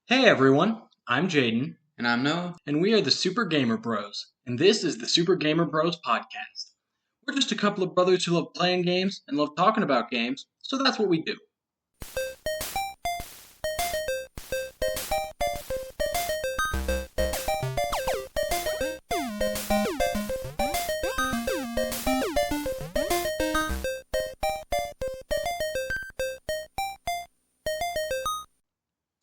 Hey everyone, I'm Jaden, And I'm Noah. and we are the Super Gamer Bros, and this is the Super Gamer Bros podcast. We're just a couple of brothers who love playing games and love talking about games, so that's what we do.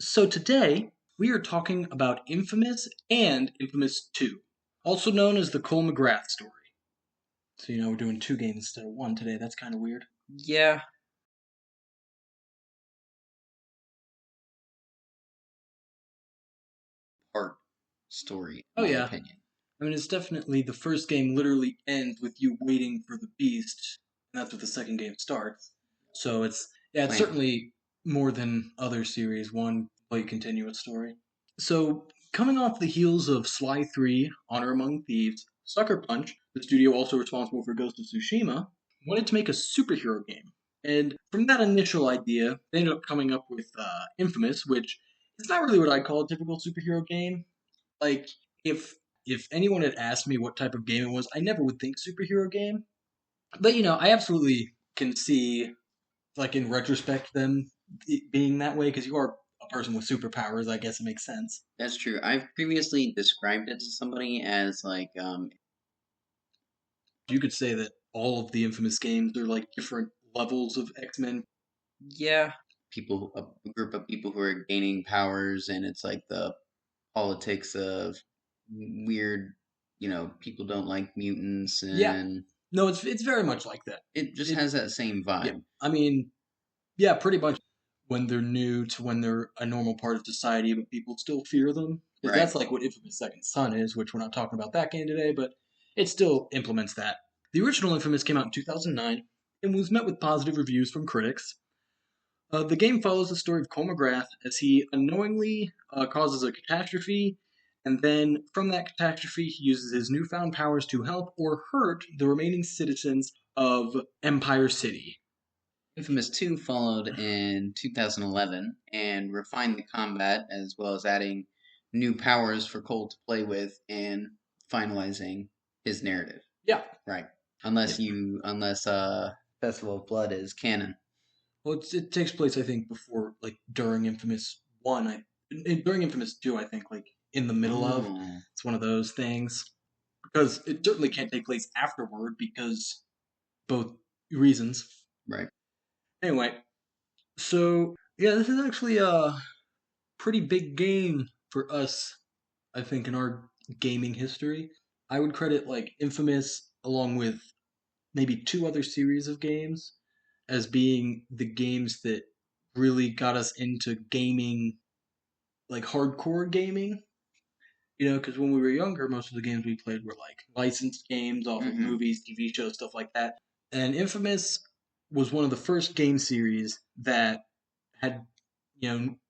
So today, we are talking about Infamous and Infamous 2, also known as the Cole Mcgrath story. So, we're doing two games instead of one today. That's kind of weird. Yeah. Part story, Oh, in my yeah. opinion. I mean, it's definitely the first game literally ends with you waiting for the beast, and that's what the second game starts. So it's Playing. certainly more than other series, one play continuous story. So coming off the heels of Sly 3, Honor Among Thieves, Sucker Punch, the studio also responsible for Ghost of Tsushima, wanted to make a superhero game. And from that initial idea, they ended up coming up with Infamous, which is not really what I'd call a typical superhero game. Like, if if anyone had asked me what type of game it was, I never would think superhero game. But I absolutely can see, like in retrospect, them it being that way because you are a person with superpowers. I guess it makes sense. That's true. I've previously described it to somebody as You could say that all of the Infamous games are like different levels of X Men. yeah, a group of people who are gaining powers, and it's like the politics of weird, people don't like mutants, Yeah, and no, it's very much like that. it just It has that same Yeah, vibe. I mean, yeah, pretty much when they're new to when they're a normal part of society, but people still fear them. Because Right. that's like what Infamous Second Son is, which we're not talking about that game today, but it still implements that. The original Infamous came out in 2009 and was met with positive reviews from critics. The game follows the story of Cole Mcgrath as he unknowingly causes a catastrophe, and then from that catastrophe, he uses his newfound powers to help or hurt the remaining citizens of Empire City. Infamous 2 followed in 2011 and refined the combat as well as adding new powers for Cole to play with and finalizing his narrative. Yeah. Right. Yeah. Unless Festival of Blood is canon. Well, it takes place, I think, before, like, during Infamous 1. During Infamous 2, I think, like, in the middle of. Oh, It's one of those things. Because it certainly can't take place afterward because both reasons. right. Anyway, so, yeah, this is actually a pretty big game for us, I think, in our gaming history. I would credit, like, Infamous along with maybe two other series of games as being the games that really got us into gaming, like hardcore gaming. Because when we were younger, most of the games we played were like licensed games off of Mm-hmm. movies, TV shows, stuff like that. And Infamous was one of the first game series that had,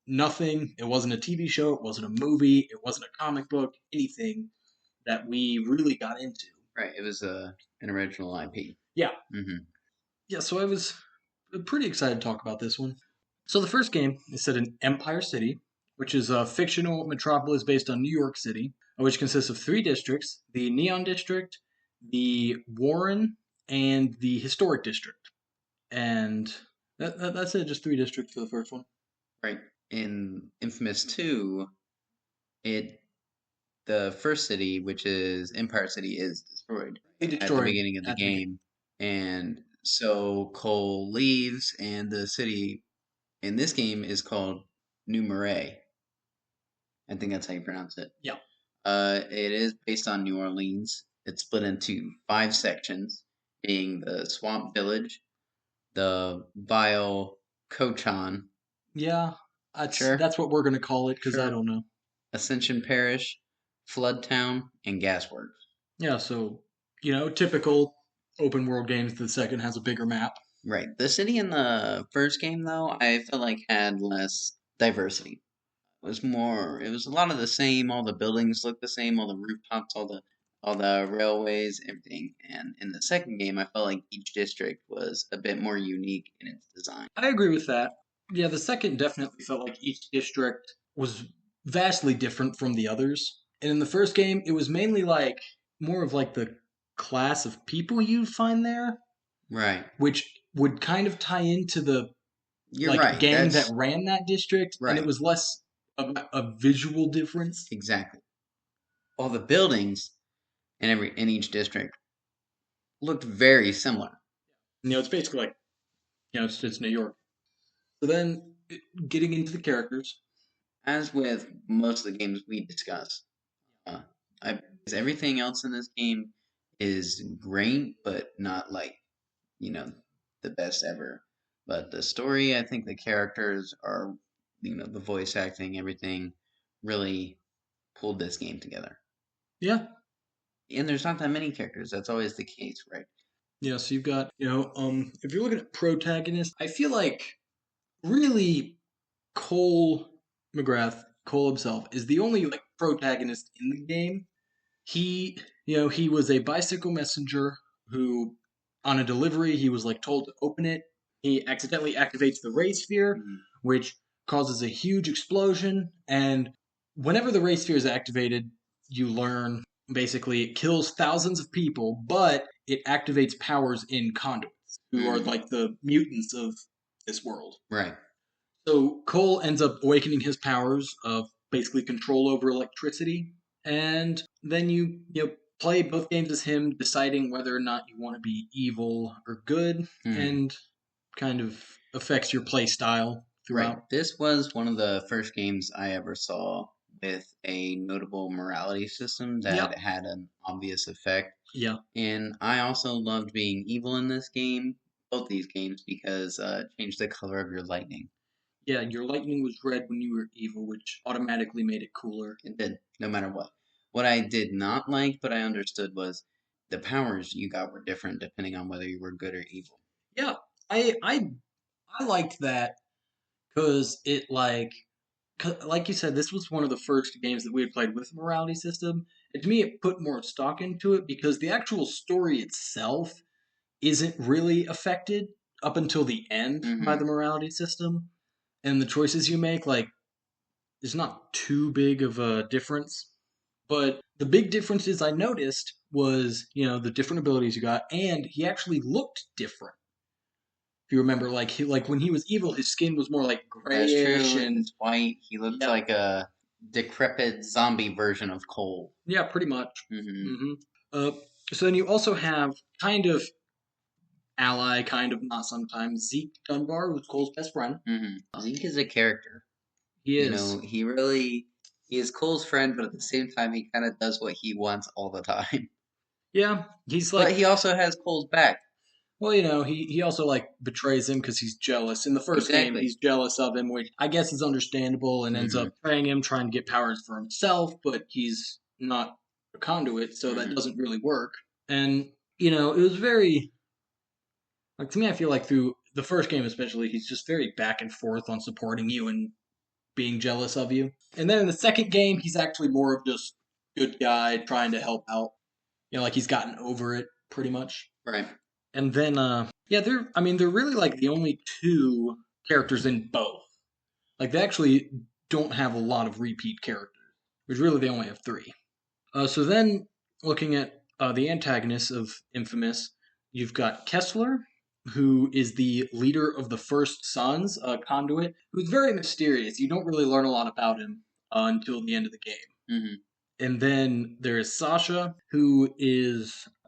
nothing. It wasn't a TV show, it wasn't a movie, it wasn't a comic book, anything that we really got into. Right. It was an original IP. Yeah. Mm-hmm. Yeah, so I was pretty excited to talk about this one. So the first game is set in Empire City, which is a fictional metropolis based on New York City, which consists of three districts: the Neon District, the Warren, and the Historic District. And that's it, just three districts for the first one. Right. In Infamous 2, it the first city, which is Empire City, is destroyed They at the destroyed beginning of the at the beginning. game. And so Cole leaves, and the city in this game is called New Marais. I think that's how you pronounce it. Yeah. It is based on New Orleans. It's split into five sections, being the Swamp Village, the Vile Cochan, Yeah, that's sure, that's what we're gonna call it because I sure, don't know. Ascension Parish, Flood Town, and Gasworks. Yeah, so typical open world games. The second has a bigger map. Right. The city in the first game, though, I felt like had less diversity. It was a lot of the same. All the buildings looked the same, all the rooftops, all the railways, everything. And in the second game, I felt like each district was a bit more unique in its design. I agree with that. Yeah, the second definitely felt like each district was vastly different from the others. And in the first game, it was mainly like more of like the class of people you find there, Right. which would kind of tie into the You're like right. gang that That's ran that district, and it right. was less of a visual difference. Exactly. All the buildings in each district looked very similar. It's basically like it's New York. So then, getting into the characters, As with most of the games we discuss, uh, because everything else in this game is great, but not like you know the best ever. But the story, I think the characters are, the voice acting, everything really pulled this game together. yeah, And there's not that many characters. That's always the case, right? yeah. So you've got if you're looking at protagonists, I feel like really Cole McGrath, Cole himself, is the only like protagonist in the game. He, he was a bicycle messenger who, on a delivery, he was like told to open it. He accidentally activates the ray sphere, Mhm. which causes a huge explosion. And whenever the ray sphere is activated, you learn basically it kills thousands of people, but it activates powers in conduits, who are Mm, like the mutants of this world. right. So Cole ends up awakening his powers of basically control over electricity, and then you play both games as him, deciding whether or not you want to be evil or good, Mhm. and kind of affects your play style Right. throughout. This was one of the first games I ever saw with a notable morality system Yep. that had an obvious effect. Yeah. And I also loved being evil in this game, both these games, because it changed the color of your lightning. Yeah. Your lightning was red when you were evil, which automatically made it cooler. It did, no matter what. What I did not like, but I understood, was the powers you got were different depending on whether you were good or evil. Yeah. I liked that because it like you said, this was one of the first games that we had played with a morality system. And to me, it put more stock into it because the actual story itself isn't really affected up until the end by Mm-hmm. the morality system. And the choices you make, like, is not too big of a difference. But the big differences I noticed was, the different abilities you got, and he actually looked different. If you remember, like when he was evil, his skin was more like That's grayish, true. and It's white. He looked yeah, like a decrepit zombie version of Cole. yeah, pretty much. Mm-hmm. hmm Uh, so then you also have kind of ally, kind of not sometimes Zeke Dunbar, who's Cole's best friend. Mm-hmm. Zeke is a character. He is. He is Cole's friend, but at the same time, he kind of does what he wants all the time. Yeah, he's But like, he also has Cole's back. well, he also like betrays him because he's jealous. In the first game, Exactly. he's jealous of him, which I guess is understandable, and ends Mm-hmm. up betraying him, trying to get powers for himself, but he's not a conduit, so that Mm-hmm. doesn't really work. And it was very like to me. I feel like through the first game, especially, he's just very back and forth on supporting you and being jealous of you. And then in the second game, he's actually more of just good guy trying to help out. Like he's gotten over it pretty much. Right. And then yeah, they're really like the only two characters in both. Like they actually don't have a lot of repeat characters. Which really they only have three. So then looking at the antagonists of Infamous, you've got Kessler, who is the leader of the First Sons, Conduit, who's very mysterious. You don't really learn a lot about him until the end of the game. Mm-hmm. And then there is Sasha,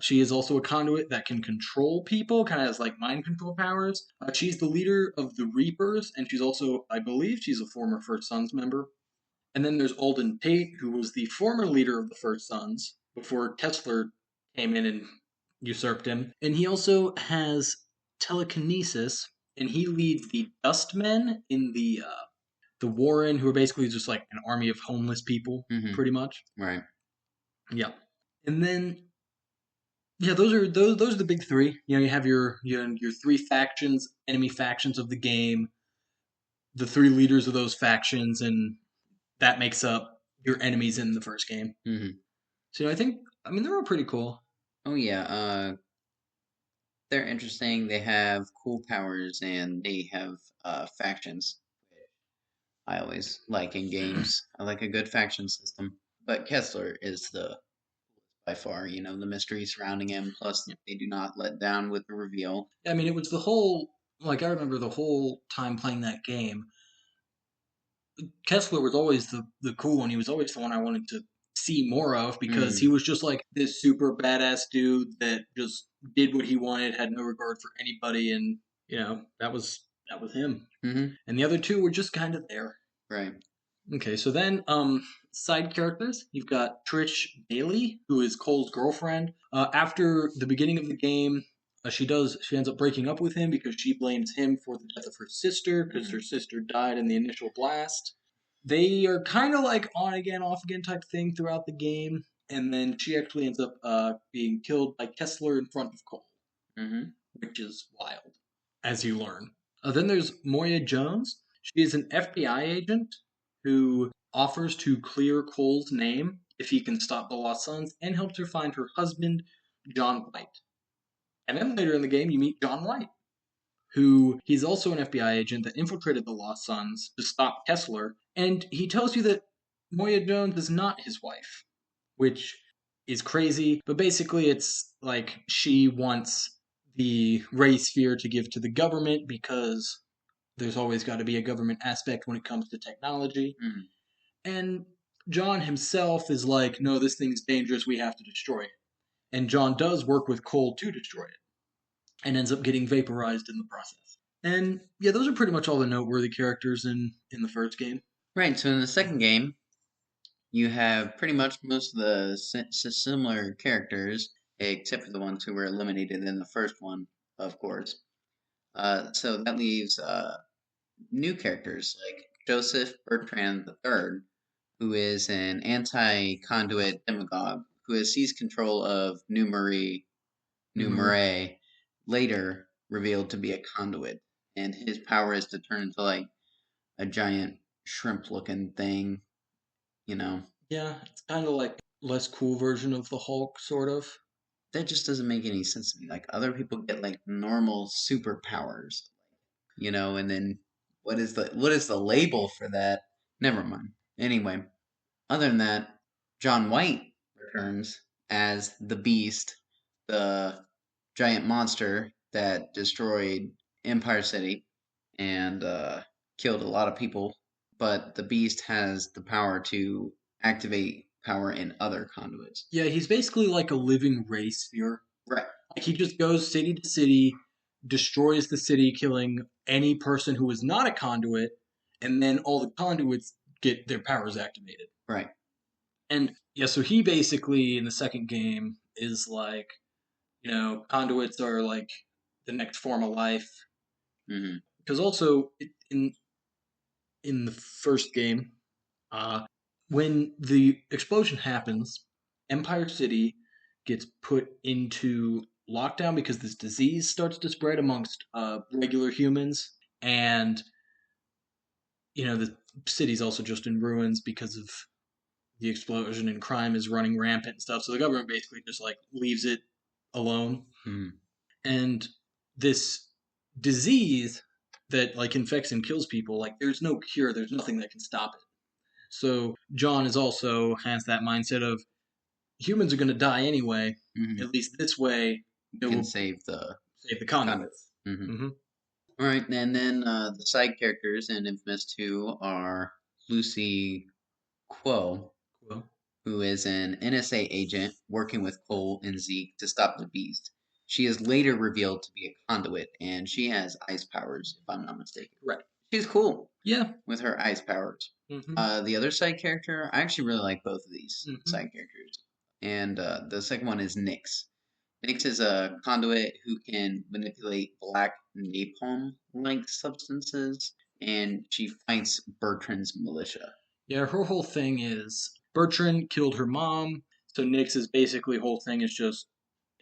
she is also a conduit that can control people, kind of has like mind control powers. She's the leader of the Reapers, and she's also, I believe, she's a former First Sons member. And then there's Alden Tate, who was the former leader of the First Sons before Kessler came in and usurped him. And he also has telekinesis, and he leads the Dustmen in the Warren, who are basically just like an army of homeless people, Mm-hmm. pretty much. Right. Yeah. And then yeah, those are the big three. You have your three factions, enemy factions of the game, the three leaders of those factions, and that makes up your enemies in the first game. Mm-hmm. So I mean they're all pretty cool. Oh yeah. They're interesting. They have cool powers, and they have factions. I always like in games. I like a good faction system. But Kessler is the by far, the mystery surrounding him. Plus, Yeah. they do not let down with the reveal. I mean, it was the whole, like, I remember the whole time playing that game. Kessler was always the cool one. He was always the one I wanted to see more of because he Mm, was just like this super badass dude that just did what he wanted, had no regard for anybody, and that was him. mm-hmm. And the other two were just kind of there. Right. Okay, so then side characters, you've got Trish Bailey, who is Cole's girlfriend. After the beginning of the game, she ends up breaking up with him because she blames him for the death of her sister because Mm, her sister died in the initial blast. They are kind of like on again, off again type thing throughout the game, and then she actually ends up being killed by Kessler in front of Cole, mm-hmm. which is wild, as you learn. Then there's Moya Jones. She is an FBI agent who offers to clear Cole's name if he can stop the Lost Sons and helps her find her husband, John White. And then later in the game, you meet John White, who he's also an FBI agent that infiltrated the Lost Sons to stop Kessler. And he tells you that Moya Jones is not his wife, which is crazy. But basically, it's like she wants the Ray Sphere to give to the government because there's always got to be a government aspect when it comes to technology. Mm. And John himself is like, no, this thing's dangerous. We have to destroy it. And John does work with Cole to destroy it and ends up getting vaporized in the process. And yeah, those are pretty much all the noteworthy characters in the first game. Right. So in the second game, you have pretty much most of the similar characters, except for the ones who were eliminated in the first one, of course. So that leaves new characters like Joseph Bertrand III, who is an anti-conduit demagogue who has seized control of New Numero. Marais, later revealed to be a conduit, and his power is to turn into like a giant shrimp-looking thing. You know, Yeah, it's kind of like less cool version of the Hulk, sort of. that just doesn't make any sense to me. Like other people get like normal superpowers, and then what is the label for that? Never mind. Anyway, other than that, John White returns as the Beast, the giant monster that destroyed Empire City and killed a lot of people. But the Beast has the power to activate power in other conduits. Yeah, he's basically like a living Ray Sphere. Right. Like he just goes city to city, destroys the city, killing any person who is not a conduit, and then all the conduits get their powers activated. Right. And yeah, so he basically in the second game is like, conduits are like the next form of life. Mm-hmm. Because also in the first game, uh, when the explosion happens, Empire City gets put into lockdown because this disease starts to spread amongst regular humans, and the city's also just in ruins because of the explosion, and crime is running rampant and stuff. So the government basically just like leaves it alone, Mm-hmm. and this disease that like infects and kills people, like there's no cure, there's nothing that can stop it. So John is also has that mindset of humans are going to die anyway. Mm-hmm. At least this way, it Can will save the save the conduit. conduits. Mm-hmm. Mm-hmm. All right, and then the side characters in Infamous 2 are Lucy Quo, Well, who is an NSA agent working with Cole and Zeke to stop the Beast. She is later revealed to be a conduit, and she has ice powers, if I'm not mistaken. right. She's cool Yeah. with her ice powers. Mm-hmm. The other side character, I actually really like both of these Mm-hmm. side characters. And the second one is Nyx. Nyx is a conduit who can manipulate black napalm like substances, and she fights Bertrand's militia. Yeah, her whole thing is Bertrand killed her mom, so Nyx's basically whole thing is just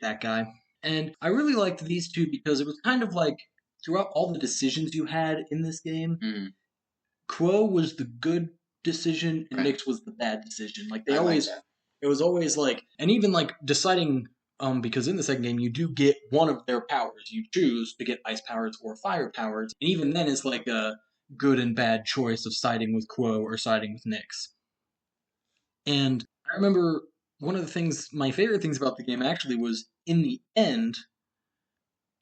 that guy. And I really liked these two because it was kind of like throughout all the decisions you had in this game, Mm, Quo was the good decision and right. Nyx was the bad decision. Like they I like always, that. it was always like, and even like deciding, because in the second game you do get one of their powers. You choose to get ice powers or fire powers, and even then it's like good and bad choice of siding with Quo or siding with Nyx. And I remember one of the things, my favorite things about the game actually was in the end,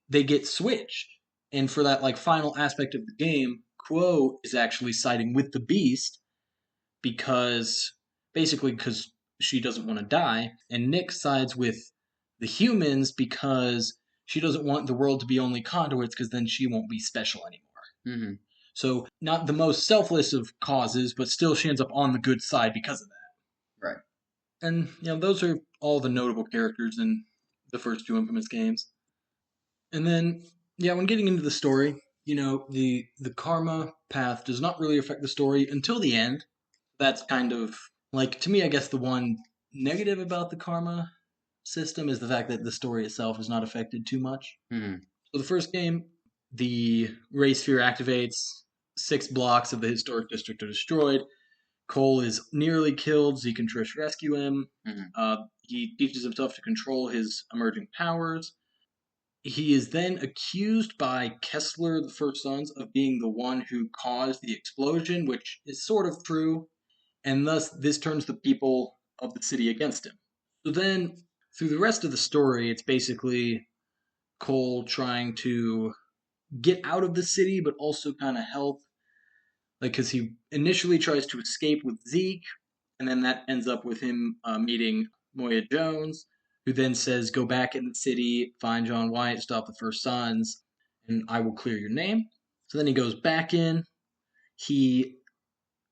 they get switched. And for that like final aspect of the game, Quo is actually siding with the Beast because basically because she doesn't want to die, and Nick sides with the humans because she doesn't want the world to be only conduits because then she won't be special anymore. Mm-hmm. So not the most selfless of causes, but still she ends up on the good side because of that. Right. And those are all the notable characters in the first two Infamous games. And then when getting into the story, the karma path does not really affect the story until the end. That's kind of like, to me, I guess the one negative about the karma system is the fact that the story itself is not affected too much. Mm-hmm. So the first game, the Ray Sphere activates, 6 blocks of the historic district are destroyed. Cole is nearly killed. Zeke and Trish rescue him. Mm-hmm. He teaches himself to control his emerging powers. He is then accused by Kessler, the First Sons, of being the one who caused the explosion, which is sort of true, and thus this turns the people of the city against him. So then, through the rest of the story, it's basically Cole trying to get out of the city, but also kind of help. Like, because he initially tries to escape with Zeke, and then that ends up with him meeting Moya Jones, who then says, "Go back in the city, find John White, stop the First Sons, and I will clear your name." So then he goes back in. He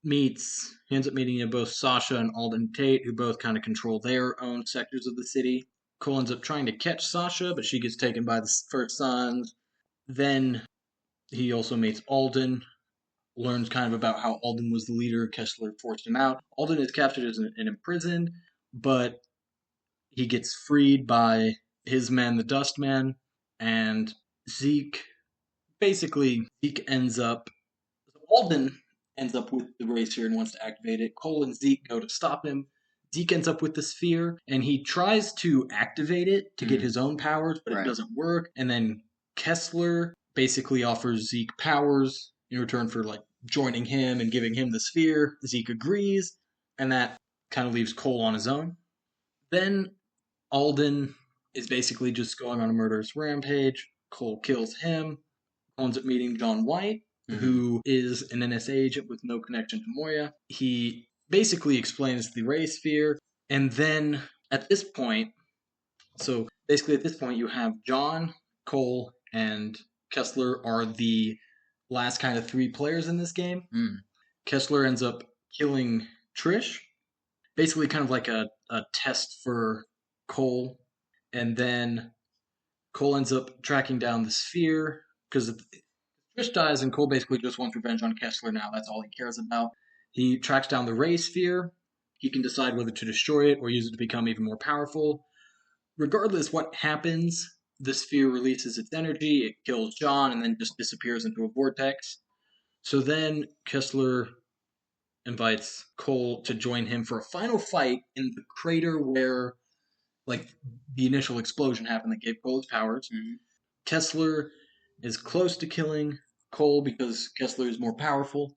he ends up meeting both Sasha and Alden Tate, who both kind of control their own sectors of the city. Cole ends up trying to catch Sasha, but she gets taken by the First Sons. Then he also meets Alden, learns kind of about how Alden was the leader. Kessler forced him out. Alden is captured and imprisoned, but he gets freed by his man, the Dustman, and Zeke. Basically, Alden ends up with the Ray Sphere and wants to activate it. Cole and Zeke go to stop him. Zeke ends up with the sphere, and he tries to activate it to get his own powers, but it doesn't work. And then Kessler basically offers Zeke powers in return for like joining him and giving him the sphere. Zeke agrees, and that kind of leaves Cole on his own. Then Alden is basically just going on a murderous rampage. Cole kills him, ends up meeting John White, who is an NSA agent with no connection to Moya. He basically explains the Ray Sphere, and then at this point, you have John, Cole, and Kessler are the last kind of 3 players in this game. Kessler ends up killing Trish, basically kind of like a test for Cole, and then Cole ends up tracking down the sphere because Trish dies, and Cole basically just wants revenge on Kessler now. That's all he cares about. He tracks down the Ray Sphere. He can decide whether to destroy it or use it to become even more powerful. Regardless what happens, the sphere releases its energy, it kills John, and then just disappears into a vortex. So then Kessler invites Cole to join him for a final fight in the crater where like the initial explosion happened that gave Cole his powers. Kessler is close to killing Cole because Kessler is more powerful.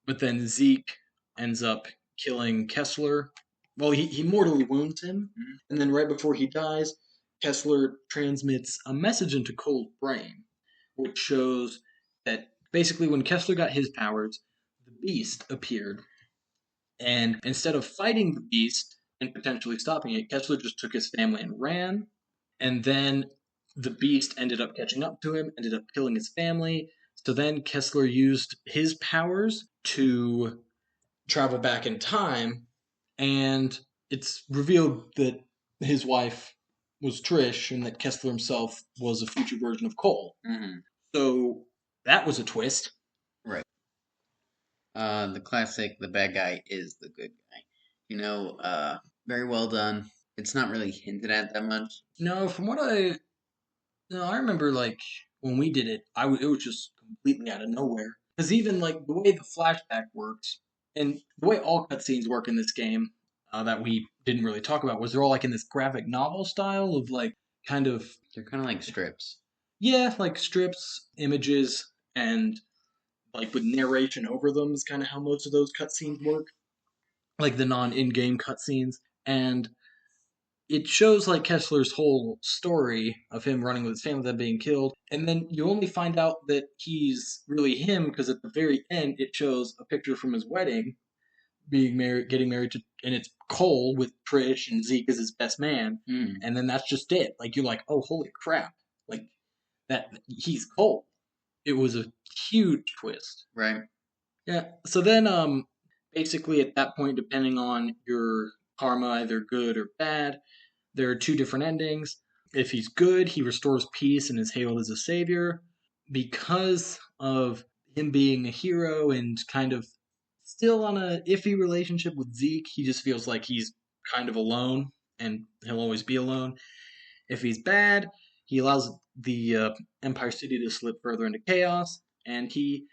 But then Zeke ends up killing Kessler. Well, he mortally wounds him. And then right before he dies, Kessler transmits a message into Cole's brain, which shows that basically when Kessler got his powers, the Beast appeared. And instead of fighting the Beast and potentially stopping it, Kessler just took his family and ran. And then the Beast ended up catching up to him, ended up killing his family. So then Kessler used his powers to travel back in time, and it's revealed that his wife was Trish and that Kessler himself was a future version of Cole. So that was a twist. Right. The classic, the bad guy is the good guy. Very well done. It's not really hinted at that much. No, from what I remember, like when we did it, it was just completely out of nowhere. Because even like the way the flashback works, and the way all cutscenes work in this game, that we didn't really talk about, was they're all like in this graphic novel style of like kind of They're kind of like strips. yeah, like strips, images, and like with narration over them is kind of how most of those cutscenes work, like the non-in-game cutscenes, and it shows like Kessler's whole story of him running with his family, them being killed, and then you only find out that he's really him because at the very end it shows a picture from his wedding, being married, getting married to, and it's Cole with Trish and Zeke as his best man, and then that's just it. Like you're like, oh holy crap, like that he's Cole. It was a huge twist. Right. Yeah. So then, basically at that point, depending on your karma, either good or bad, there are two different endings. If he's good, he restores peace and is hailed as a savior. Because of him being a hero and kind of still on a iffy relationship with Zeke, he just feels like he's kind of alone and he'll always be alone. If he's bad, he allows the Empire City to slip further into chaos, and he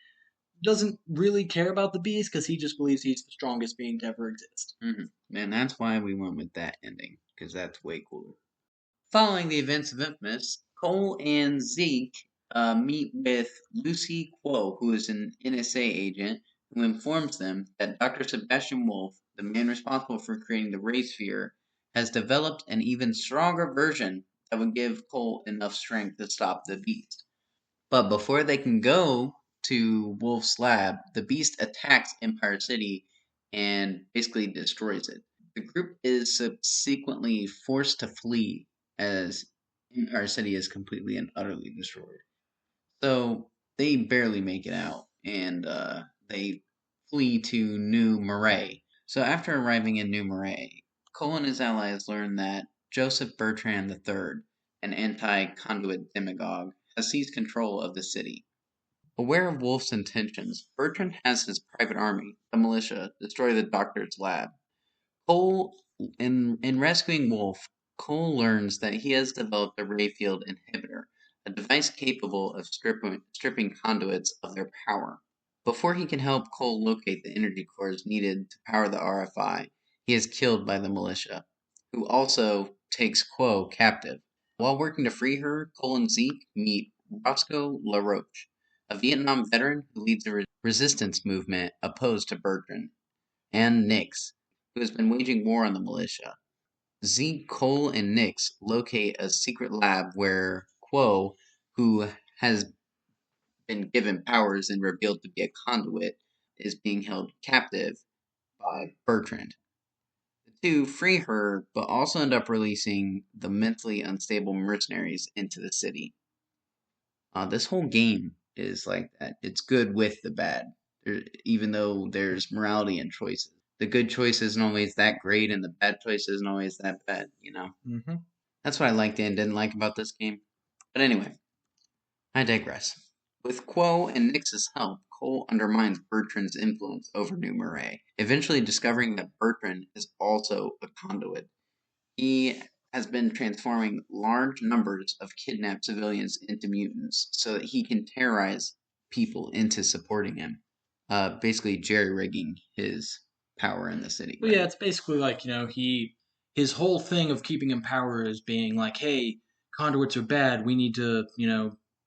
doesn't really care about the beast because he just believes he's the strongest being to ever exist. And that's why we went with that ending, because that's way cooler. Following the events of Infamous, Cole and Zeke meet with Lucy Quo, who is an NSA agent, who informs them that Dr. Sebastian Wolf, the man responsible for creating the Ray Sphere, has developed an even stronger version that would give Cole enough strength to stop the beast. But before they can go to Wolf's lab, the beast attacks Empire City and basically destroys it. The group is subsequently forced to flee as Empire City is completely and utterly destroyed. So they barely make it out, and they flee to New Marais. So after arriving in New Marais, Cole and his allies learn that Joseph Bertrand III, an anti-conduit demagogue, has seized control of the city. Aware of Wolf's intentions, Bertrand has his private army, the militia, destroy the doctor's lab. Cole, in rescuing Wolf, Cole learns that he has developed a Rayfield inhibitor, a device capable of stripping conduits of their power. Before he can help Cole locate the energy cores needed to power the RFI, he is killed by the militia, who also takes Quo captive. While working to free her, Cole and Zeke meet Roscoe LaRoche, a Vietnam veteran who leads a resistance movement opposed to Bertrand, and Nix, who has been waging war on the militia. Zeke, Cole, and Nix locate a secret lab where Quo, who has been given powers and revealed to be a conduit, is being held captive by Bertrand. The two free her, but also end up releasing the mentally unstable mercenaries into the city. This whole game is like that. It's good with the bad, even though there's morality and choices. The good choice isn't always that great, and the bad choice isn't always that bad, you know? Mm-hmm. That's what I liked and didn't like about this game. But anyway, I digress. With Quo and Nix's help, Cole undermines Bertrand's influence over New Marais, eventually discovering that Bertrand is also a conduit. He has been transforming large numbers of kidnapped civilians into mutants so that he can terrorize people into supporting him. Basically jerry-rigging his power in the city, Well, right? yeah, it's basically like his whole thing of keeping in power is being like, hey, conduits are bad. We need to,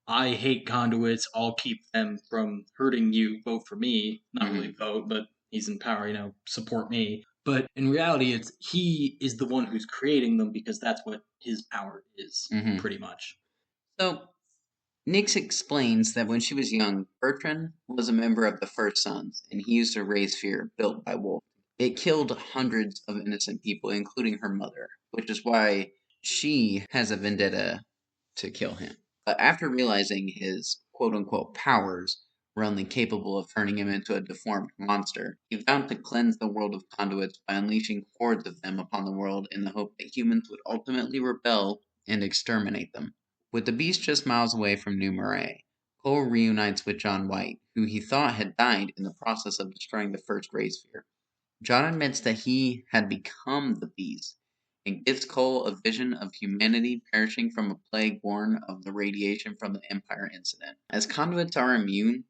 I hate conduits. I'll keep them from hurting you. Vote for me. Not really vote, but he's in power. Support me. But in reality, it's he is the one who's creating them because that's what his power is, pretty much. So Nix explains that when she was young, Bertrand was a member of the First Sons, and he used a Ray Sphere built by Wolf. It killed hundreds of innocent people, including her mother, which is why she has a vendetta to kill him. But after realizing his quote unquote powers were only capable of turning him into a deformed monster, he vowed to cleanse the world of conduits by unleashing hordes of them upon the world in the hope that humans would ultimately rebel and exterminate them. With the beast just miles away from New Marais, Cole reunites with John White, who he thought had died in the process of destroying the first Ray Sphere. John admits that he had become the beast and gives Cole a vision of humanity perishing from a plague born of the radiation from the Empire incident. As conduits are immune,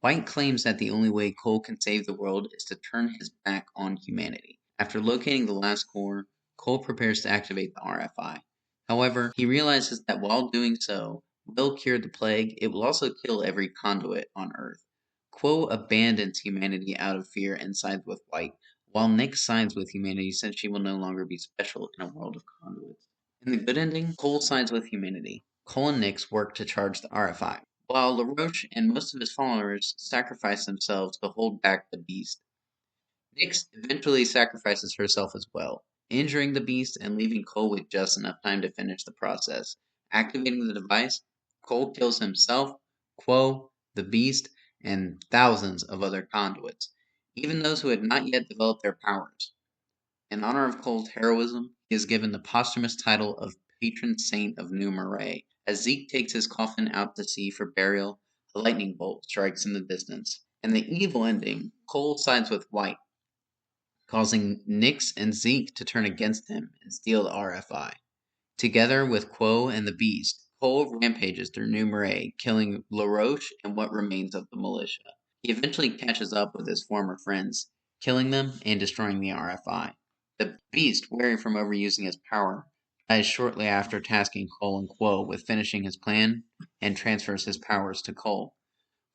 White claims that the only way Cole can save the world is to turn his back on humanity. After locating the last core, Cole prepares to activate the RFI. However, he realizes that while doing so will cure the plague, it will also kill every conduit on Earth. Quo abandons humanity out of fear and sides with White, while Nick sides with humanity since she will no longer be special in a world of conduits. In the good ending, Cole sides with humanity. Cole and Nix work to charge the RFI, while LaRoche and most of his followers sacrifice themselves to hold back the beast. Nix eventually sacrifices herself as well, injuring the beast and leaving Cole with just enough time to finish the process. Activating the device, Cole kills himself, Quo, the beast, and thousands of other conduits, even those who had not yet developed their powers. In honor of Cole's heroism, he is given the posthumous title of Patron Saint of New Marais. As Zeke takes his coffin out to sea for burial, a lightning bolt strikes in the distance. In the evil ending, Cole sides with White, causing Nix and Zeke to turn against him and steal the RFI. Together with Quo and the Beast, Cole rampages through New Marais, killing LaRoche and what remains of the militia. He eventually catches up with his former friends, killing them and destroying the RFI. The Beast, weary from overusing his power, dies shortly after tasking Cole and Quo with finishing his plan and transfers his powers to Cole.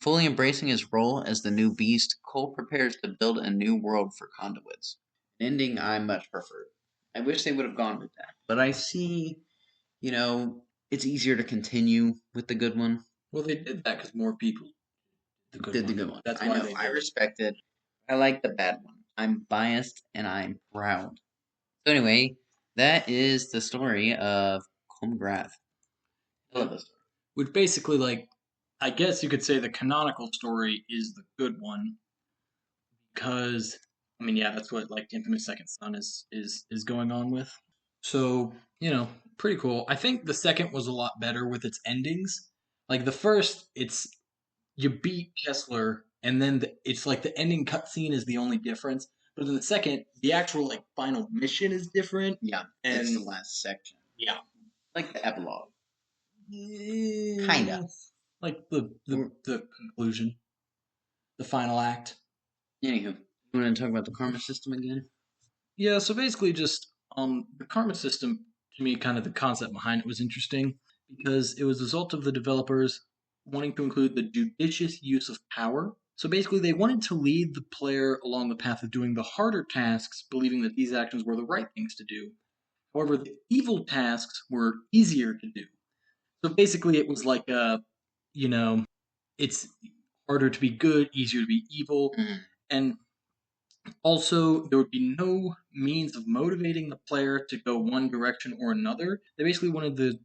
Fully embracing his role as the new Beast, Cole prepares to build a new world for conduits. An ending I much prefer. I wish they would have gone with that. But I see, you know, it's easier to continue with the good one. Well, they did that because more people Did the good one. That's I why know. they I did it. respect it. I like the bad one. I'm biased and I'm proud. So anyway, that is the story of Cole Mcgrath. I love Which, this story. which basically, like, I guess you could say the canonical story is the good one because, I mean, yeah, that's what like Infamous Second Son is going on with. So pretty cool. I think the second was a lot better with its endings. Like the first, it's you beat Kessler, and then it's like the ending cutscene is the only difference. But in the second, the actual like final mission is different, Yeah, it's the and last section. yeah, Like the epilogue. eh, Kinda. like the conclusion, the final act. Anywho, you want to talk about the karma system again? Yeah, so basically, just the karma system to me, kind of the concept behind it was interesting because it was a result of the developers wanting to include the judicious use of power. So basically, they wanted to lead the player along the path of doing the harder tasks, believing that these actions were the right things to do. However, the evil tasks were easier to do. So basically, it was like you know, it's harder to be good, easier to be evil, Mm-hmm. and also, there would be no means of motivating the player to go one direction or another. They basically wanted the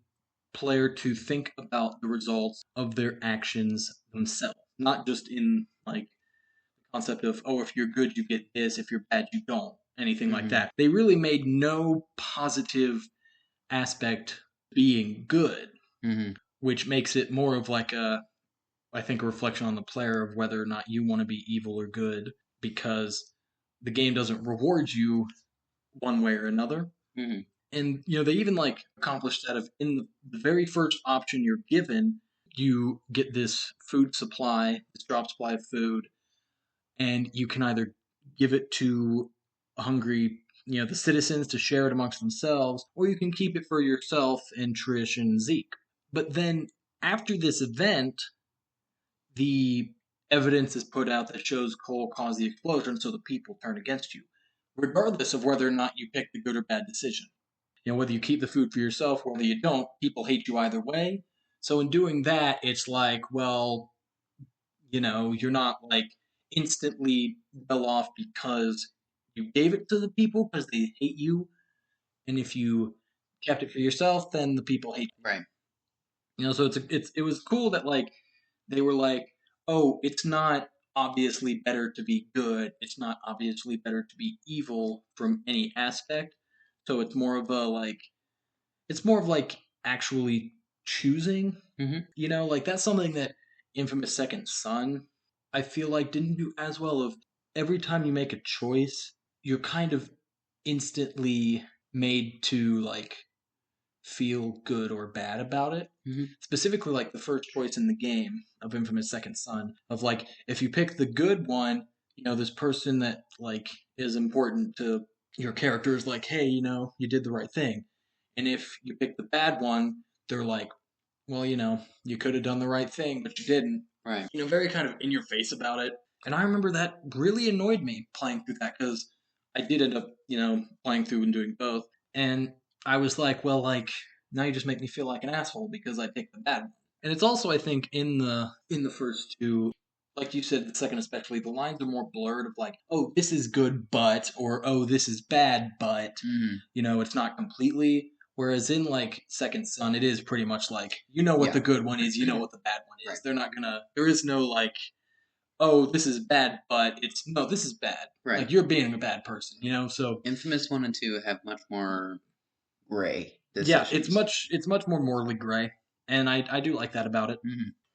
player to think about the results of their actions themselves, not just in like the concept of, oh, if you're good, you get this, if you're bad, you don't, anything like Mm-hmm. that. They really made no positive aspect being good, Mm-hmm. which makes it more of like I think, a reflection on the player of whether or not you want to be evil or good because the game doesn't reward you one way or another. Mm-hmm. And they even like accomplished that of in the very first option you're given, you get this food supply, this drop supply of food, and you can either give it to hungry, the citizens to share it amongst themselves, or you can keep it for yourself and Trish and Zeke. But then after this event, the evidence is put out that shows Cole caused the explosion, so the people turn against you, regardless of whether or not you pick the good or bad decision. Whether you keep the food for yourself or whether you don't, people hate you either way. So in doing that, it's like, well, you're not like instantly well off because you gave it to the people because they hate you, and if you kept it for yourself, then the people hate you. Right. So it was cool that like they were like, oh, it's not obviously better to be good. It's not obviously better to be evil from any aspect. So it's more of like actually choosing. Mm-hmm. Like that's something that Infamous Second Son, I feel like didn't do as well. Of every time you make a choice, you're kind of instantly made to like feel good or bad about it. Mm-hmm. Specifically, like the first choice in the game of Infamous Second Son, of like if you pick the good one, this person that like is important to your character is like, hey, you did the right thing. And if you pick the bad one, they're like, well, you could have done the right thing, but you didn't. Right. very kind of in your face about it. And I remember that really annoyed me playing through that because I did end up, playing through and doing both. And I was like, well, like now you just make me feel like an asshole because I picked the bad one. And it's also, I think, in the first two, like you said, the second especially, the lines are more blurred of like, oh, this is good, but, or oh, this is bad, but, Mm, it's not completely. Whereas in like Second Son, it is pretty much like what yeah. the good one is, what the bad one Right. is. They're not gonna. There is no like, oh, this is bad, but it's no, this is bad. Right. Like you're being a bad person, So Infamous 1 and 2 have much more gray yeah, it's decisions. much more morally gray, and I do like that about it.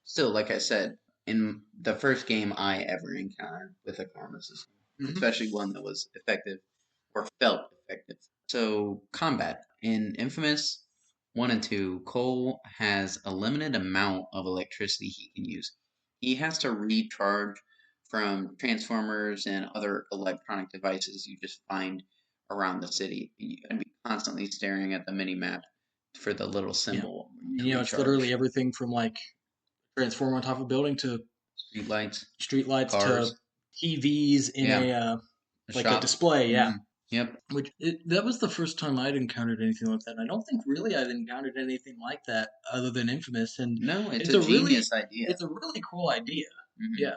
Still, like I said, in the first game I ever encountered with a karma system, Hmm. especially one that was effective or felt effective. So, combat. In Infamous 1 and 2, Cole has a limited amount of electricity he can use. He has to recharge from transformers and other electronic devices you just find around the city. And be constantly staring at the mini map for the little Yeah, symbol to it's literally recharge. everything from like transformer on top of a building to Streetlights, streetlights to cars, TVs in yeah, a a like a shop. display. Yeah, Yep. that was the first time I'd encountered anything like that. And I don't think really I've encountered anything like that other than Infamous. And No, it's it's a a really genius idea. it's a really cool idea. Hmm. Yeah.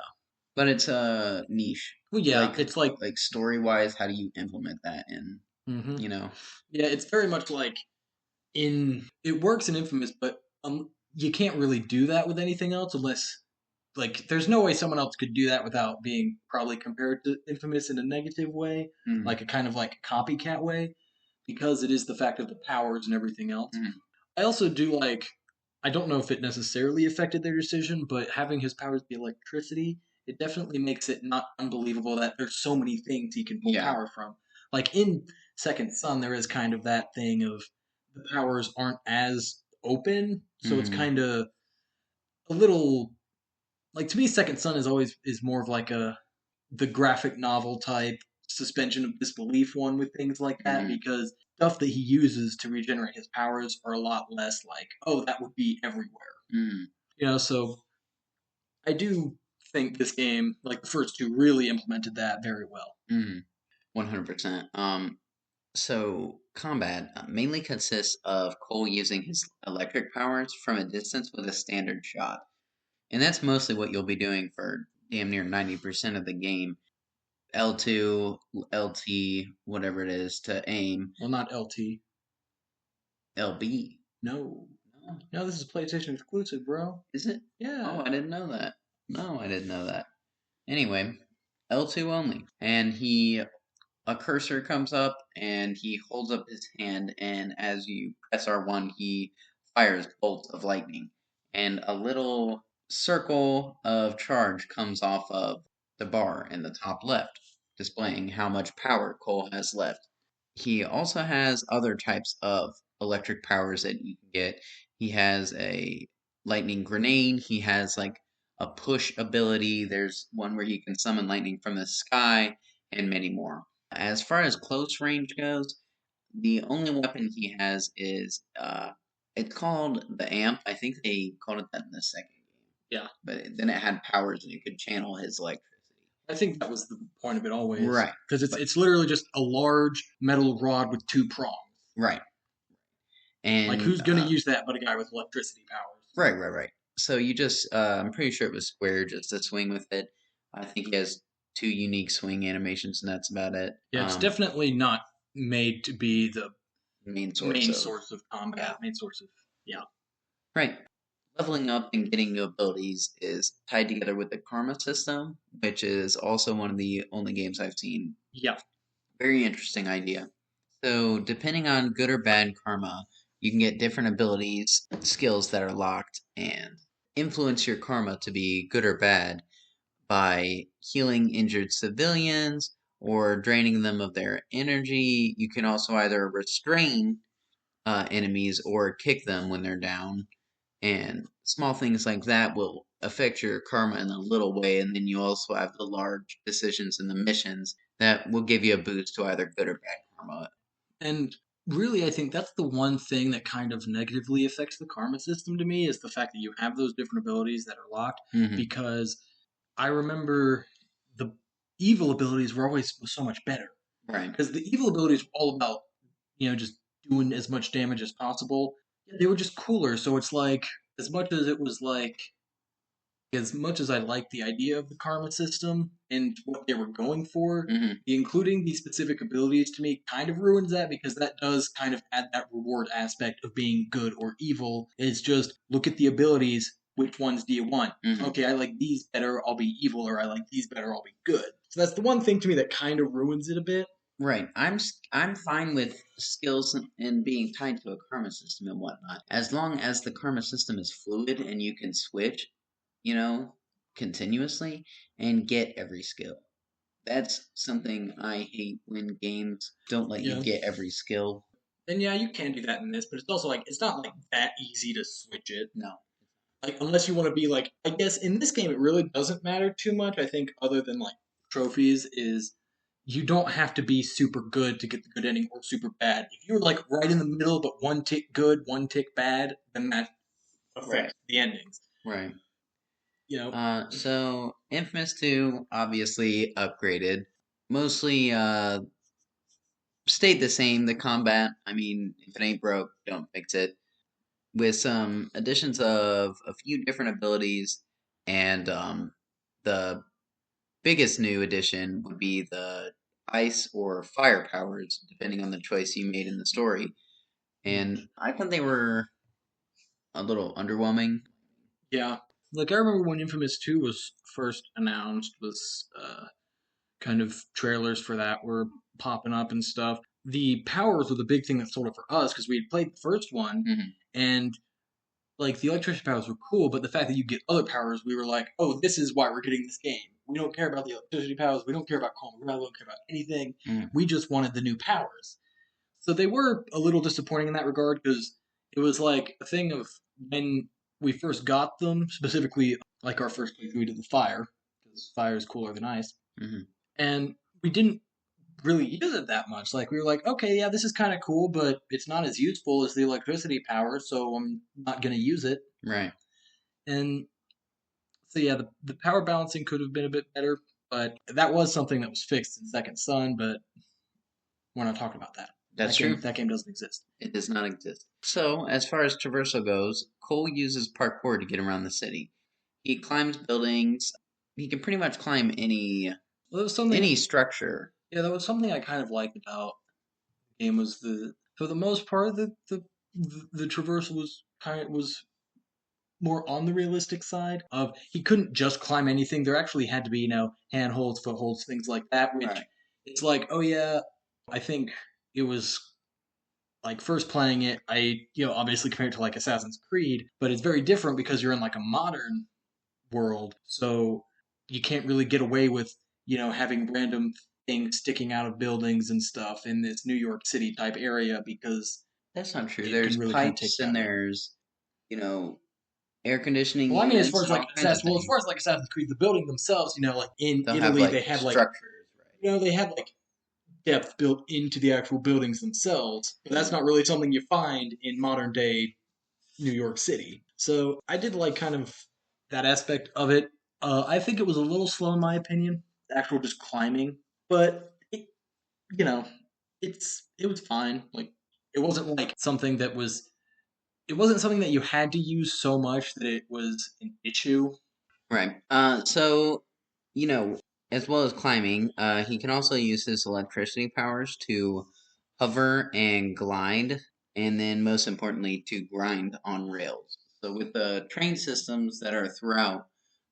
But it's a niche. Well, yeah, Like it's like, story wise, how do you implement that in hmm you know? yeah, it's very much like in it works in Infamous, but you can't really do that with anything else unless like there's no way someone else could do that without being probably compared to Infamous in a negative way, Mm, like a kind of like a copycat way, because it is the fact of the powers and everything else. mm, I also do like, I don't know if it necessarily affected their decision, but having his powers be electricity, it definitely makes it not unbelievable that there's so many things he can pull yeah. power from. Like in Second Son, there is kind of that thing of the powers aren't as open, so it's Mm, kind of a little like to me. Second Son is more of like a the graphic novel type suspension of disbelief one with things like that mm, because stuff that he uses to regenerate his powers are a lot less like, oh, that would be everywhere. mm, So I do think this game, like the first two, really implemented that very well. mm. 100%. So combat mainly consists of Cole using his electric powers from a distance with a standard shot, and that's mostly what you'll be doing for damn near 90% of the game. L2, LT, whatever it is to aim. Well, not LT. LB. No. No, No, this is PlayStation exclusive, bro. is it? Oh, Yeah. I didn't know that. No, I didn't know that. Anyway, L2 only. And a cursor comes up and he holds up his hand, and as you press R1, he fires bolts of lightning. And a little circle of charge comes off of the bar in the top left, displaying how much power Cole has left. He also has other types of electric powers that you can get. He has a lightning grenade. He has like a push ability. There's one where he can summon lightning from the sky, and many more. As far as close range goes, the only weapon he has is it's called the amp. I think they called it that in the second game. Yeah. But then it had powers and it could channel his electricity. I think that was the point of it always. Right. Because it's But it's literally just a large metal rod with two prongs. right. Like And who's gonna use that but a guy with electricity powers? right. So you just I'm pretty sure it was square just to swing with it. I think he has two unique swing animations and that's about it. Yeah, it's definitely not made to be the Main source main of source of combat, main source of yeah. right. Leveling up and getting new abilities is tied together with the karma system, which is also one of the only games I've seen. Yeah. Very interesting idea. So, depending on good or bad karma, you can get different abilities, skills that are locked, and influence your karma to be good or bad by healing injured civilians or draining them of their energy. You can also either restrain enemies or kick them when they're down, and small things like that will affect your karma in a little way. And then you also have the large decisions in the missions that will give you a boost to either good or bad karma. And really, I think that's the one thing that kind of negatively affects the karma system to me is the fact that you have those different abilities that are locked. Hmm. Because I remember the evil abilities were always so much better. Right. Because the evil abilities were all about, just doing as much damage as possible. They were just cooler. So it's like, as much as it was like, as much as I like the idea of the karma system and what they were going for, Hmm. including these specific abilities to me kind of ruins that because that does kind of add that reward aspect of being good or evil. It's just look at the abilities. Which ones do you want? Hmm. Okay, I like these better, I'll be evil, or I like these better, I'll be good. So that's the one thing to me that kind of ruins it a bit. Right. I'm fine with skills and being tied to a karma system and whatnot, as long as the karma system is fluid and you can switch, you know, continuously and get every skill. That's something I hate when games don't let you Yeah. get every skill. And yeah, you can do that in this, but it's also like it's not like that easy to switch it. No. Like unless you want to be like, I guess in this game it really doesn't matter too much. I think other than like trophies is you don't have to be super good to get the good ending or super bad. If you're like right in the middle but one tick good, one tick bad, then that Right. affects the endings. Right. You know, So Infamous 2 obviously upgraded. Mostly stayed the same. The combat, I mean, if it ain't broke, don't fix it. With some additions of a few different abilities, and the biggest new addition would be the ice or fire powers, depending on the choice you made in the story. And I thought they were a little underwhelming. yeah. Like I remember when Infamous 2 was first announced, was kind of trailers for that were popping up and stuff. The powers were the big thing that sold it for us because we had played the first one, Hmm. and like the electricity powers were cool, but the fact that you get other powers, we were like, oh, this is why we're getting this game. We don't care about the electricity powers. We don't care about Cole Mcgrath. We don't care about anything. Mm. We just wanted the new powers. So they were a little disappointing in that regard because it was like a thing of when we first got them, specifically like our first playthrough to the fire, because fire is cooler than ice, Hmm. and we didn't really use it that much. Like we were like, okay, yeah, this is kind of cool, but it's not as useful as the electricity power, so I'm not gonna use it. Right. And so yeah, the power balancing could have been a bit better, but that was something that was fixed in Second Son. But we're not talking about that. That's true. That game doesn't exist. It does not exist. So, as far as traversal goes, Cole uses parkour to get around the city. He climbs buildings. He can pretty much climb Well, that was any something. structure. Yeah, that was something I kind of liked about the game was the for the most part the traversal was more on the realistic side of he couldn't just climb anything. There actually had to be, handholds, footholds, things like that, which Right. it's like, oh yeah, I think it was like first playing it, obviously compared to like Assassin's Creed, but it's very different because you're in like a modern world. So you can't really get away with, having random things sticking out of buildings and stuff in this New York City type area because That's not true. it can There's really kind of take pipes you and out of it. there's, air conditioning Well, I mean, units and all kinds of As things. far as like Assassin's Creed, the building themselves, like in They'll have Italy, like they had like, structures, right? they had like depth built into the actual buildings themselves. But that's Mm. not really something you find in modern day New York City. So I did like kind of that aspect of it. I think it was a little slow in my opinion, the actual just climbing, but you know, it was fine. Like it wasn't like something that was it wasn't something that you had to use so much that it was an issue. Right. So, you know, as well as climbing, he can also use his electricity powers to hover and glide, and then most importantly, to grind on rails. So, with the train systems that are throughout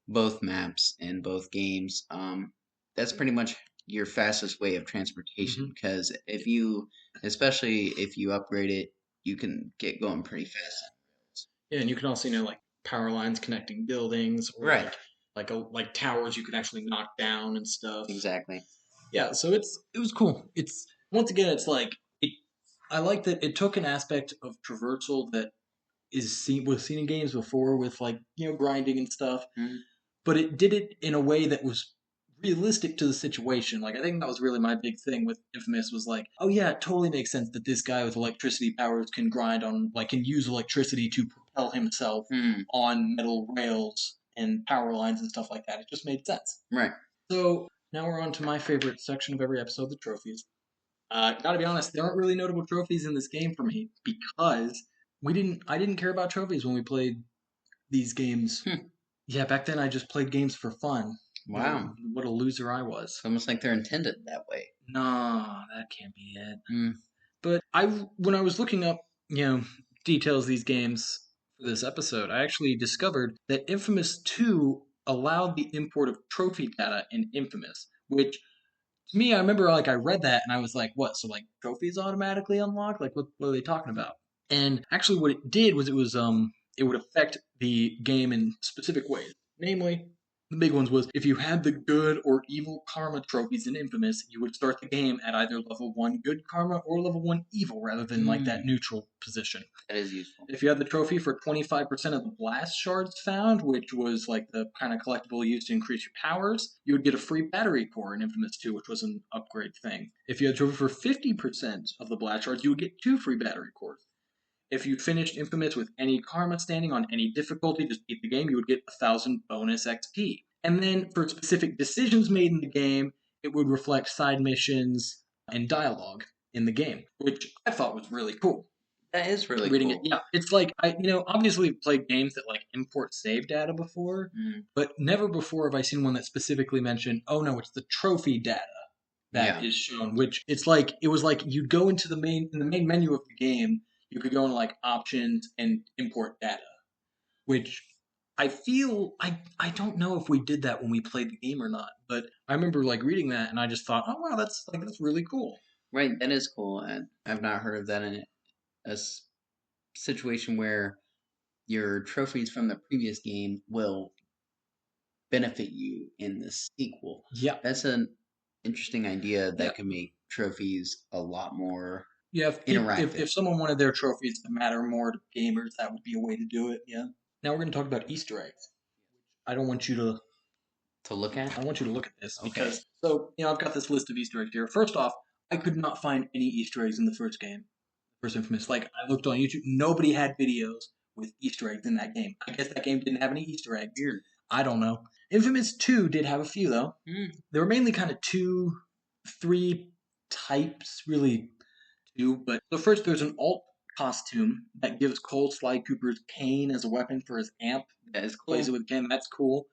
both maps and both games, that's pretty much your fastest way of transportation. Hmm. Because especially if you upgrade it, you can get going pretty fast. Yeah, and you can also like power lines connecting buildings or Right. like towers you can actually knock down and stuff. Exactly. Yeah, so it was cool. It's once again, it's like it. I like that it took an aspect of traversal that was seen in games before with like grinding and stuff, Mhm. but it did it in a way that was realistic to the situation. Like I think that was really my big thing with Infamous was like, oh yeah, it totally makes sense that this guy with electricity powers can grind on like can use electricity to propel himself Hmm. on metal rails and power lines and stuff like that. It just made sense. Right. So now we're on to my favorite section of every episode, the trophies. Gotta be honest, there aren't really notable trophies in this game for me because I didn't care about trophies when we played these games. Hmm. Yeah, back then I just played games for fun. Wow. What a loser I was. It's almost like they're intended that way. Nah, that can't be it. Hmm. But when I was looking up, details of these games for this episode, I actually discovered that Infamous 2 allowed the import of trophy data in Infamous, which to me, I remember like I read that and I was like, what? So like trophies automatically unlock? Like what are they talking about? And actually what it did was it would affect the game in specific ways. Namely, the big ones was if you had the good or evil karma trophies in Infamous, you would start the game at either level 1 good karma or level 1 evil rather than like that neutral position. That is useful. If you had the trophy for 25% of the blast shards found, which was like the kind of collectible used to increase your powers, you would get a free battery core in Infamous 2, which was an upgrade thing. If you had a trophy for 50% of the blast shards, you would get 2 free battery cores. If you finished Infamous with any karma standing on any difficulty, just beat the game, you would get 1,000 bonus XP. And then for specific decisions made in the game, it would reflect side missions and dialogue in the game, which I thought was really cool. That is really Reading cool. it, yeah, it's like obviously I've played games that like import save data before, but never before have I seen one that specifically mentioned, oh no, it's the trophy data that is shown. Which it was like you'd go into the main menu of the game, you could go into like options and import data, which I don't know if we did that when we played the game or not, but I remember like reading that and I just thought, oh wow, that's really cool. Right, that is cool. I've not heard of that in a situation where your trophies from the previous game will benefit you in the sequel. Yeah, That's an interesting idea that can make trophies a lot more yeah. interactive. If someone wanted their trophies to matter more to gamers, that would be a way to do it. Yeah. Now we're going to talk about Easter eggs. I don't want you to look at. I want you to look at this Okay. because I've got this list of Easter eggs here. First off, I could not find any Easter eggs in the first game, first Infamous. Like I looked on YouTube, nobody had videos with Easter eggs in that game. I guess that game didn't have any Easter eggs. Weird. I don't know. Infamous 2 did have a few though. There were mainly kind of 3 types, really 2. But so first, there's an alt costume that gives Cole Sly Cooper's cane as a weapon for his amp. That is cool. Plays it with cane. That's cool.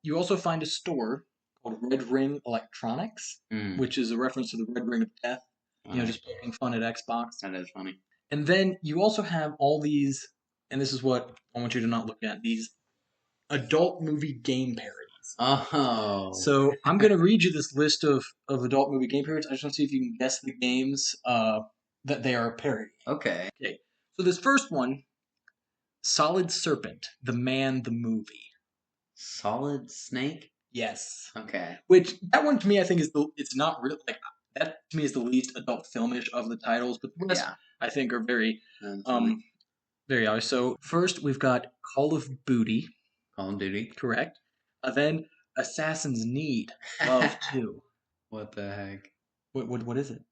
You also find a store called Red Ring Electronics, which is a reference to the Red Ring of Death. Just poking fun at Xbox. That is funny. And then you also have all these, and this is what I want you to not look at, these adult movie game parodies. Oh. So I'm going to read you this list of adult movie game parodies. I just want to see if you can guess the games that they are a parody. Okay. So this first one, Solid Serpent, The Man, the Movie. Solid Snake? Yes. Okay. Which, that one to me I think it's not real, like, that to me is the least adult filmish of the titles, but the rest I think are very, very obvious. So first we've got Call of Booty. Call of Duty. Correct. Then Assassin's Need, Love 2. What the heck? What is it?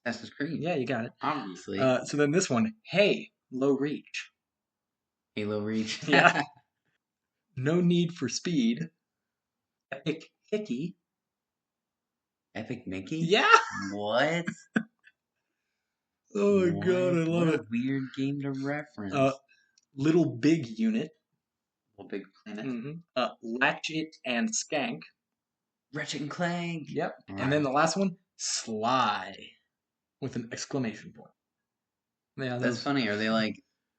Assassin's Creed. Yeah, you got it. Obviously. So then this one, Hey, Low Reach. Halo Reach. Yeah. No Need for Speed. Epic Hickey. Epic Mickey? Yeah. What? Oh my god, I love what it. A weird game to reference. Little Big Unit. Little Big Planet. Latchet and Skank. Ratchet and Clank. Yep. Right. And then the last one, Sly, with an exclamation point. Yeah, that's funny. Are they like?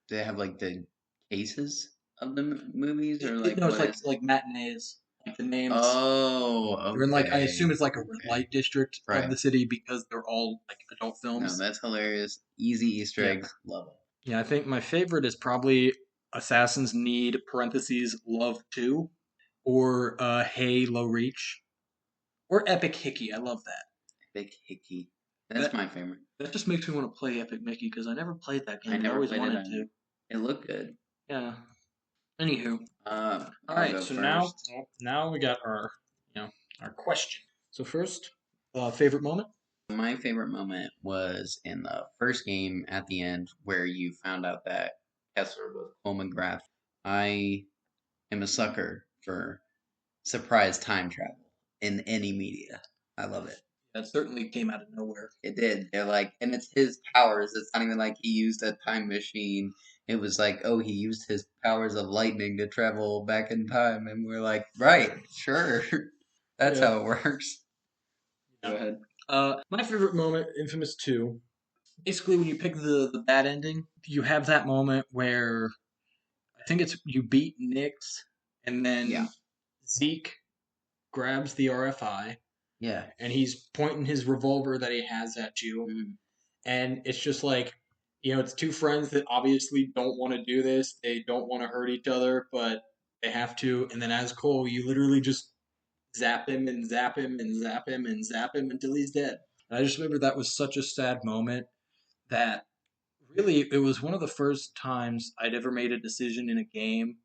Do they have like the cases of the movies, or like? No, it's like matinees. Like the names. Oh, okay. They're in I assume it's like a red light district of the city because they're all like adult films. No, that's hilarious. Easy Easter eggs. Love it. Yeah, I think my favorite is probably Assassin's Need (parentheses Love 2) or Hey Low Reach or Epic Hickey. I love that. Epic Hickey. That's my favorite. That just makes me want to play Epic Mickey because I never played that game. I never always played wanted it. to. It looked good. Yeah. Anywho. All right. So now we got our Our question. So first, favorite moment? My favorite moment was in the first game at the end where you found out that Kessler was Cole Mcgrath. I am a sucker for surprise time travel in any media. I love it. That certainly came out of nowhere. It did. They're like, and it's his powers. It's not even like he used a time machine. It was like, oh, he used his powers of lightning to travel back in time. And we're like, right, sure. That's Yeah. how it works. Yeah. Go ahead. My favorite moment, Infamous 2. Basically, when you pick the bad ending, you have that moment where I think it's you beat Nyx, and Yeah. then Zeke grabs the RFI, Yeah. and he's pointing his revolver that he has at you, Mm. and it's just like, it's two friends that obviously don't want to do this. They don't want to hurt each other, but they have to. And then as Cole, you literally just zap him and zap him and zap him and zap him until he's dead. And I just remember that was such a sad moment that really it was one of the first times I'd ever made a decision in a game,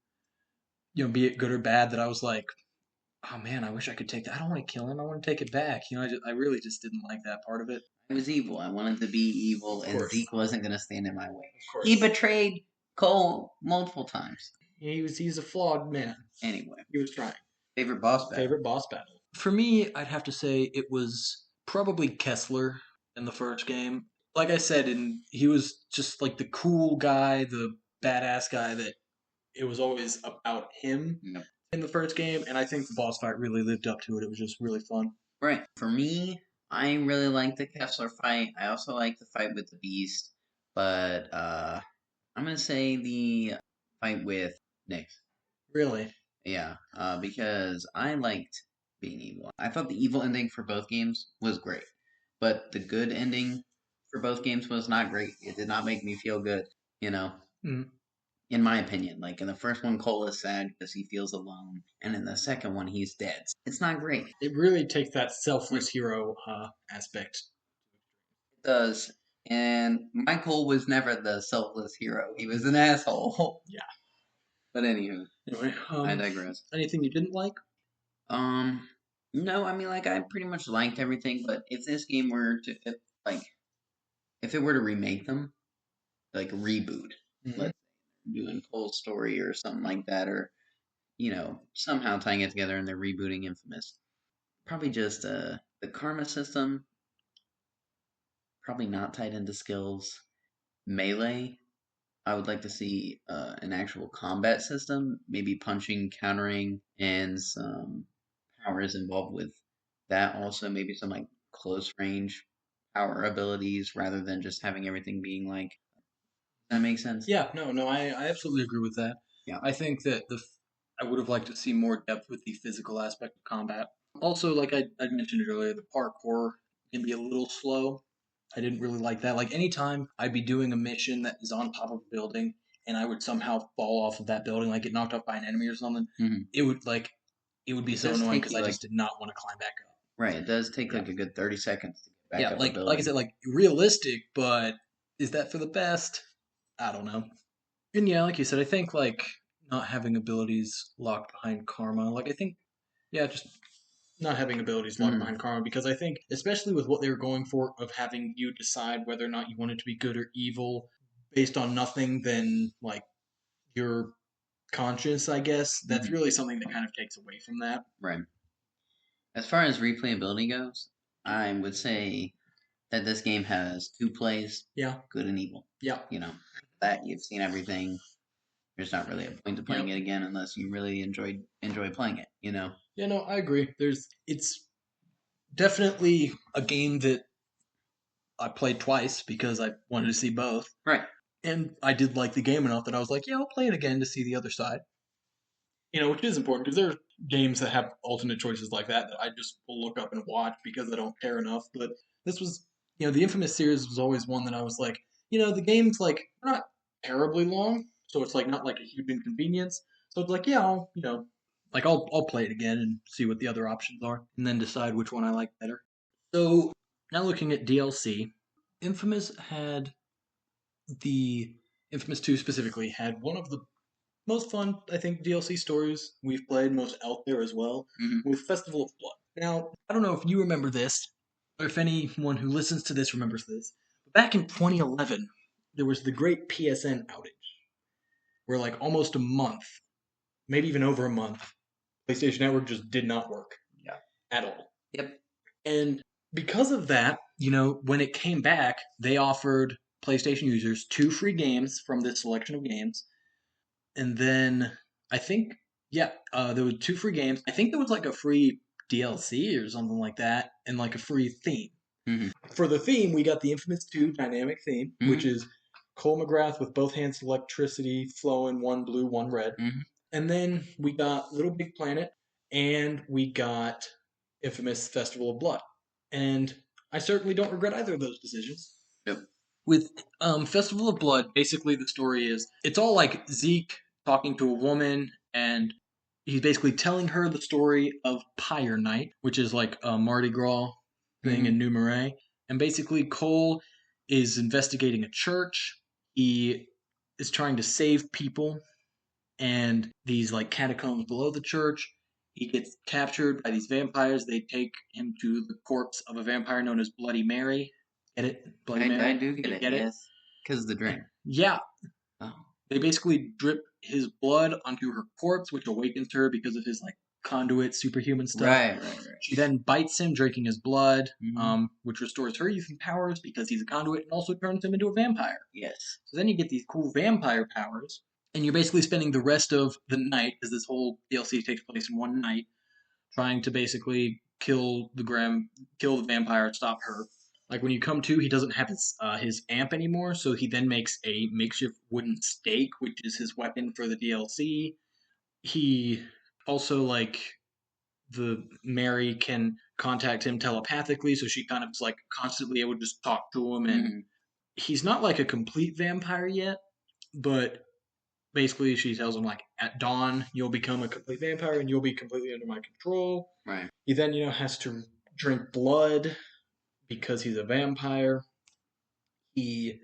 be it good or bad, that I was like, oh man, I wish I could take that. I don't want to kill him. I want to take it back. I really just didn't like that part of it. I was evil. I wanted to be evil, Of and course. Zeke wasn't going to stand in my way. Of course. He betrayed Cole multiple times. He's a flawed man. Anyway, He was trying. favorite boss battle. Favorite boss battle. For me, I'd have to say it was probably Kessler in the first game. Like I said, he was just like the cool guy, the badass guy that it was always about him. Yep. In the first game, and I think the boss fight really lived up to it. It was just really fun. Right. For me, I really like the Kessler fight. I also like the fight with the Beast, but I'm gonna say the fight with Nick. Really? Yeah, because I liked being evil. I thought the evil ending for both games was great, but the good ending for both games was not great. It did not make me feel good, you know. Mm. In my opinion, like in the first one, Cole is sad because he feels alone, and in the second one, he's dead. It's not great. It really takes that selfless hero aspect. It does. And Michael was never the selfless hero. He was an asshole. Yeah. But anywho, Anyway, I digress. anything you didn't like? Um, no, I mean, like, I pretty much liked everything, but if this game were to, if it were to remake them, like, reboot, Mm-hmm. like, doing Cole's story or something like that, or, somehow tying it together and they're rebooting Infamous, probably just, the karma system, probably not tied into skills. Melee, I would like to see an actual combat system, maybe punching, countering, and some powers involved with that. Also, maybe some like close range power abilities rather than just having everything being like. Does that make sense? Yeah, no, I absolutely agree with that. Yeah. I think that I would have liked to see more depth with the physical aspect of combat. Also, like I mentioned earlier, the parkour can be a little slow. I didn't really like that. Like anytime I'd be doing a mission that is on top of a building and I would somehow fall off of that building, like get knocked off by an enemy or something, Mm-hmm. it would be so does annoying take because you, I like- just did not want to climb back up. Right. It does take Yeah. like a good 30 seconds to get back Yeah, up a like building. I said, like realistic, but is that for the best? I don't know. And yeah, like you said, I think like not having abilities locked behind karma. Like I think, yeah, just not having abilities locked Mhm. behind karma, because I think, especially with what they were going for of having you decide whether or not you wanted to be good or evil based on nothing than like your conscience, I guess, that's Mhm. really something that kind of takes away from that. Right. As far as replayability goes, I would say that this game has two plays, Yeah, good and evil. yeah, That you've seen everything. There's not really a point to playing Yep. it again unless you really enjoy playing it. yeah. No, I agree. It's definitely a game that I played twice because I wanted to see both. Right. And I did like the game enough that I was like, yeah, I'll play it again to see the other side. Which is important because there are games that have alternate choices like that I just will look up and watch because I don't care enough. But this was, the Infamous series was always one that I was like, the game's like not terribly long, so it's like not like a huge inconvenience. So it's like, yeah, I'll play it again and see what the other options are, and then decide which one I like better. So now looking at DLC, Infamous had the Infamous 2 specifically had one of the most fun, I think, DLC stories we've played, most out there as well, Mhm. with Festival of Blood. Now, I don't know if you remember this, or if anyone who listens to this remembers this. But back in 2011, there was the great PSN outage, where like almost a month, maybe even over a month, PlayStation Network just did not work Yeah. at all. Yep. And because of that, when it came back, they offered PlayStation users 2 free games from this selection of games. And then I think, yeah, there were 2 free games. I think there was like a free DLC or something like that, and like a free theme. Mm-hmm. For the theme, we got the Infamous 2 dynamic theme, which Mm-hmm. is Cole Mcgrath with both hands electricity flowing, one blue, one red. Mm-hmm. And then we got Little Big Planet, and we got Infamous Festival of Blood. And I certainly don't regret either of those decisions. Yep. With Festival of Blood, basically the story is it's all like Zeke talking to a woman, and he's basically telling her the story of Pyre Night, which is like a Mardi Gras thing in New Marais. And basically, Cole is investigating a church. He is trying to save people, and these like catacombs below the church. He gets captured by these vampires. They take him to the corpse of a vampire known as Bloody Mary. Get it? Bloody I Mary? do get it. Get it? Yes. Because of the drink. Yeah. Oh. They basically drip his blood onto her corpse, which awakens her because of his like conduit superhuman stuff. Right. She then bites him, drinking his blood, Mm-hmm. which restores her youth and powers because he's a conduit, and also turns him into a vampire. Yes. So then you get these cool vampire powers, and you're basically spending the rest of the night, because this whole DLC takes place in one night, trying to basically kill the vampire, and stop her. Like when you come to, he doesn't have his amp anymore, so he then makes a makeshift wooden stake, which is his weapon for the DLC. He also like the Mary can contact him telepathically, so she kind of is like constantly able to just talk to him, and he's not like a complete vampire yet, but basically she tells him like at dawn you'll become a complete vampire and you'll be completely under my control. Right. He then has to drink blood because he's a vampire. He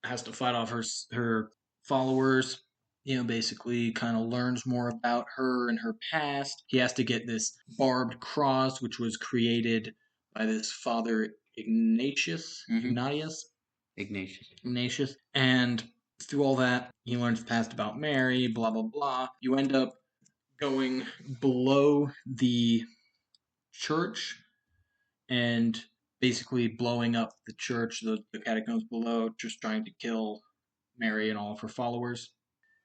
has to fight off her followers. Basically kind of learns more about her and her past. He has to get this barbed cross, which was created by this Father Ignatius. Ignatius. And through all that, he learns past about Mary, blah, blah, blah. You end up going below the church and basically blowing up the church, the catacombs below, just trying to kill Mary and all of her followers.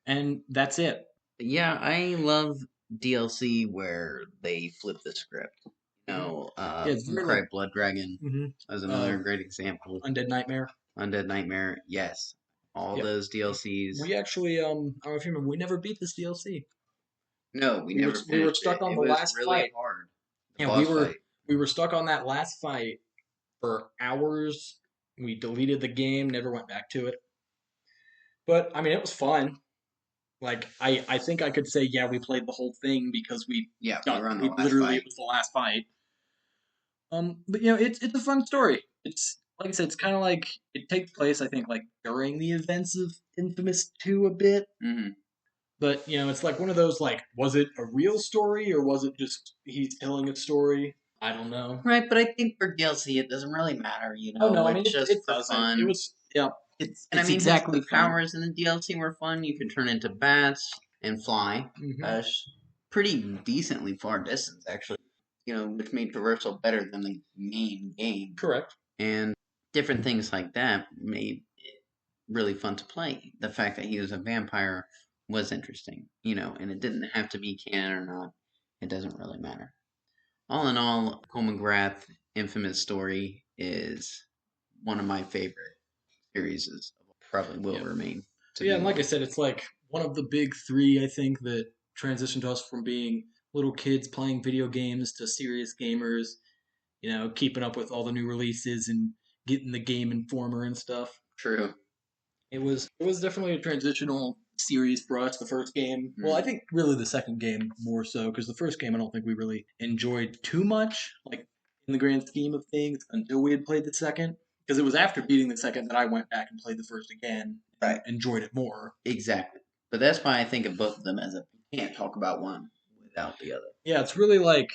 And that's it. Yeah, I love DLC where they flip the script. Yeah, it's very Cry like Blood Dragon as another great example. Undead Nightmare. Undead Nightmare, yes. All Yep. those DLCs. We actually, I don't know if you remember, we never beat this DLC. No, we never we were finished stuck it. on It the was last really fight. hard. Yeah, Boss fight. we were stuck on that last fight for hours. We deleted the game, never went back to it. But I mean, it was fun. Like I think I could say, yeah, we played the whole thing because we were on the last literally fight. it was the last fight. But it's a fun story. It's like I said, it's kind of like it takes place, I think, like during the events of Infamous 2 a bit. Mm-hmm. But it's like one of those like, was it a real story or was it just he's telling a story? I don't know. Right, but I think for DLC it doesn't really matter, Oh no, I mean it's just it for doesn't. fun. It was It's exactly the powers in the DLC were fun. You can turn into bats and fly. Mm-hmm. Pretty decently far distance actually. Which made traversal better than the main game. Correct. And different things like that made it really fun to play. The fact that he was a vampire was interesting, and it didn't have to be canon or not. It doesn't really matter. All in all, Cole McGrath Infamous Story is one of my favorite series. Probably will remain. Yeah, and like I said, it's like one of the big three, I think, that transitioned us from being little kids playing video games to serious gamers, keeping up with all the new releases and getting the Game Informer and stuff. True. It was definitely a transitional series for us. The first game, well, I think really the second game more so, because the first game I don't think we really enjoyed too much, like in the grand scheme of things, until we had played the second. Because it was after beating the second that I went back and played the first again, Right. Enjoyed it more. Exactly. But that's why I think of both of them as you can't talk about one without the other. Yeah, it's really like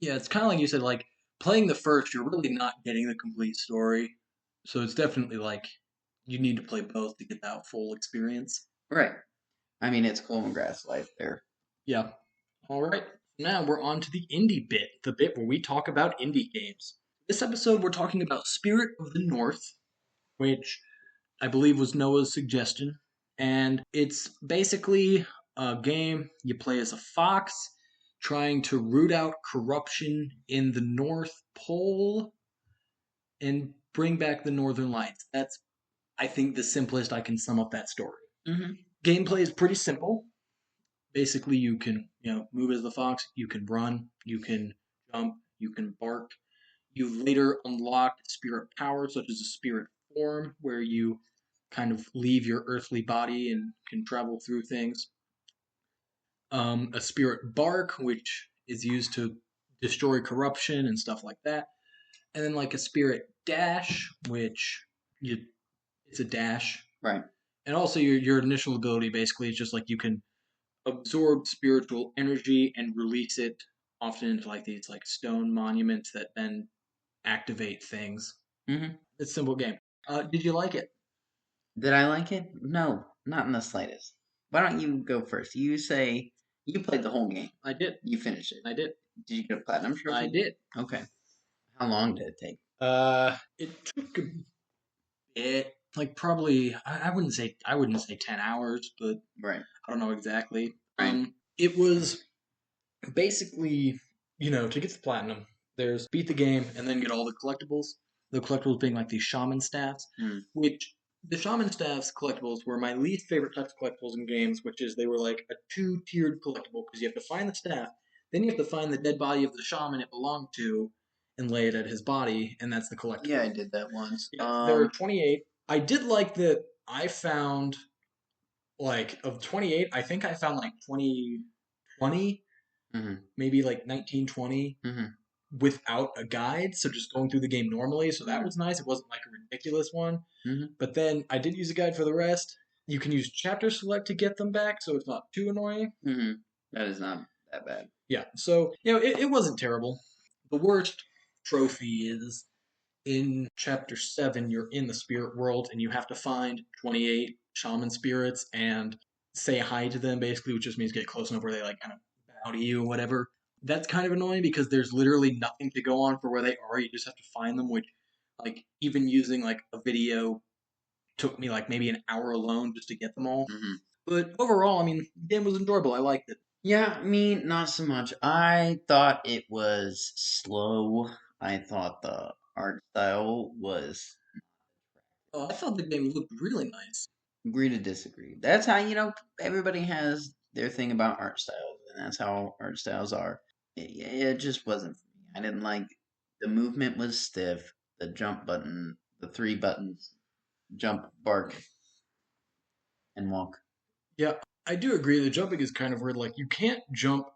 Yeah, it's kind of like you said, like playing the first, you're really not getting the complete story. So it's definitely like you need to play both to get that full experience. Right. I mean, it's Cole Mcgrath's life there. Yeah. All right. Now we're on to the indie bit, the bit where we talk about indie games. This episode, we're talking about Spirit of the North, which I believe was Noah's suggestion. And it's basically a game you play as a fox trying to root out corruption in the North Pole and bring back the Northern Lights. That's, I think, the simplest I can sum up that story. Mm-hmm. Gameplay is pretty simple. Basically, you can move as the fox, you can run, you can jump, you can bark. You later unlock spirit power, such as a spirit form, where you kind of leave your earthly body and can travel through things. A spirit bark, which is used to destroy corruption and stuff like that. And then like a spirit dash, which you it's a dash. Right. And also your initial ability basically is just like you can absorb spiritual energy and release it often into like these like stone monuments that then activate things. Mm-hmm. It's a simple game. Did you like it? Did I like it? No, not in the slightest. Why don't you go first? You say you played the whole game. I did. You finished it. I did. Did you get a platinum I trophy? did. Okay. How long did it take? It took a bit, like probably I wouldn't say 10 hours, but Right. I don't know exactly. Right. It was basically to get the platinum. There's beat the game and then get all the collectibles. The collectibles being like these shaman staffs, Mm. which the shaman staffs collectibles were my least favorite types of collectibles in games, which is they were like a two-tiered collectible because you have to find the staff, then you have to find the dead body of the shaman it belonged to, and lay it at his body, and that's the collectible. Yeah, I did that once. Yeah, there were 28. I did like that. I found like of 28, I think I found like 20, Mm-hmm. maybe like 1920 Mm-hmm. without a guide, so just going through the game normally. So that Mm-hmm. was nice. It wasn't like a ridiculous one. Mm-hmm. But then I did use a guide for the rest. You can use chapter select to get them back, so it's not too annoying. Mm-hmm. That is not that bad. Yeah, so it wasn't terrible. The worst trophy is in chapter 7. You're in the spirit world and you have to find 28 shaman spirits and say hi to them, basically, which just means get close enough where they like kind of bow to you or whatever. That's kind of annoying because there's literally nothing to go on for where they are. You just have to find them, which like even using like a video took me like maybe an hour alone just to get them all. Mm-hmm. But overall, I mean, the game was enjoyable. I liked it. Yeah, me not so much. I thought it was slow. I thought the art style was I thought the game looked really nice. agree to disagree. That's how everybody has their thing about art styles, and that's how art styles are. It just wasn't for me. I didn't like the movement was stiff. The jump button, the three buttons, jump, bark, and walk. Yeah, I do agree. The jumping is kind of weird. Like, you can't jump.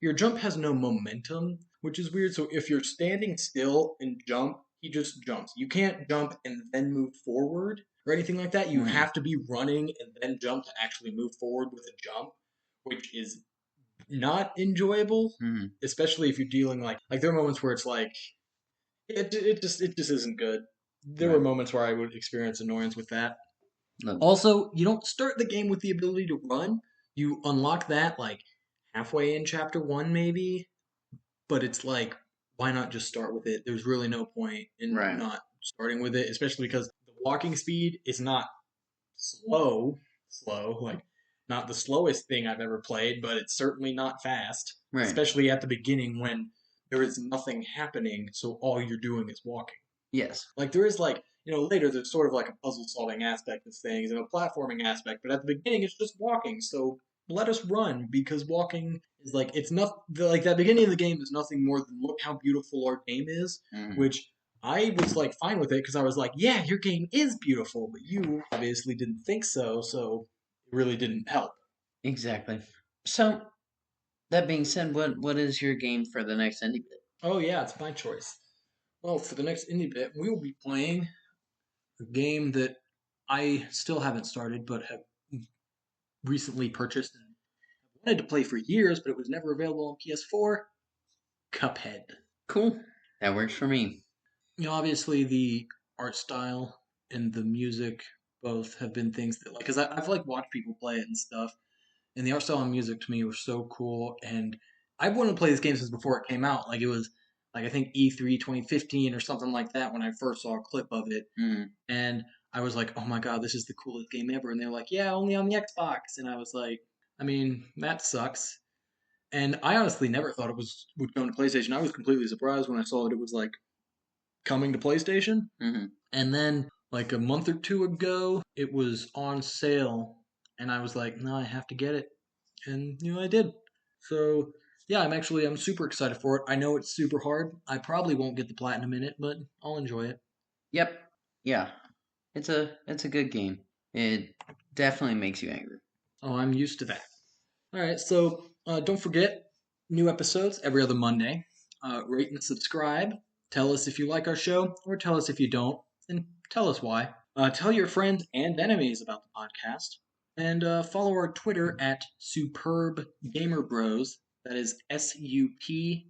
Your jump has no momentum, which is weird. So if you're standing still and jump, he just jumps. You can't jump and then move forward or anything like that. You Mm, have to be running and then jump to actually move forward with a jump, which is not enjoyable, mm, especially if you're dealing like there are moments where it's like it just isn't good. There were right. moments where I would experience annoyance with that. Look, Also, you don't start the game with the ability to run. You unlock that like halfway in chapter 1 maybe, but it's like why not just start with it? There's really no point in right. not starting with it, especially because the walking speed is not slow, like not the slowest thing I've ever played, but it's certainly not fast, Right. especially at the beginning when there is nothing happening, so all you're doing is walking. Yes. Like there is like later there's sort of like a puzzle solving aspect of things and a platforming aspect, but at the beginning it's just walking. So let us run because walking is like it's not like that beginning of the game is nothing more than look how beautiful our game is, Mm, which I was like fine with it because I was like, yeah, your game is beautiful, but you obviously didn't think so, so it really didn't help. exactly. So that being said, what is your game for the next indie bit? Oh yeah, it's my choice. Well, for the next indie bit, we will be playing a game that I still haven't started, but have recently purchased and wanted to play for years, but it was never available on PS4. Cuphead. Cool. That works for me. Obviously the art style and the music both have been things that, like, because I've like watched people play it and stuff, and the art style and music to me were so cool. And I wanted to play this game since before it came out. Like it was like I think E3 2015 or something like that when I first saw a clip of it, Mm. and I was like, oh my god, this is the coolest game ever. And they're like, yeah, only on the Xbox, and I was like, I mean, that sucks. And I honestly never thought it was would come to PlayStation. I was completely surprised when I saw it. It was like coming to PlayStation. Hmm. And then, like a month or two ago, it was on sale, and I was like, no, I have to get it, and I did. So yeah, I'm super excited for it. I know it's super hard. I probably won't get the platinum in it, but I'll enjoy it. Yep. Yeah. It's a good game. It definitely makes you angry. Oh, I'm used to that. All right, so don't forget new episodes every other Monday. Rate and subscribe. Tell us if you like our show, or tell us if you don't, and tell us why. Tell your friends and enemies about the podcast, and follow our Twitter at Superb Gamer Bros. That is SUPERB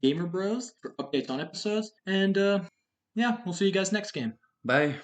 Gamer Bros for updates on episodes. And yeah, we'll see you guys next game. Bye.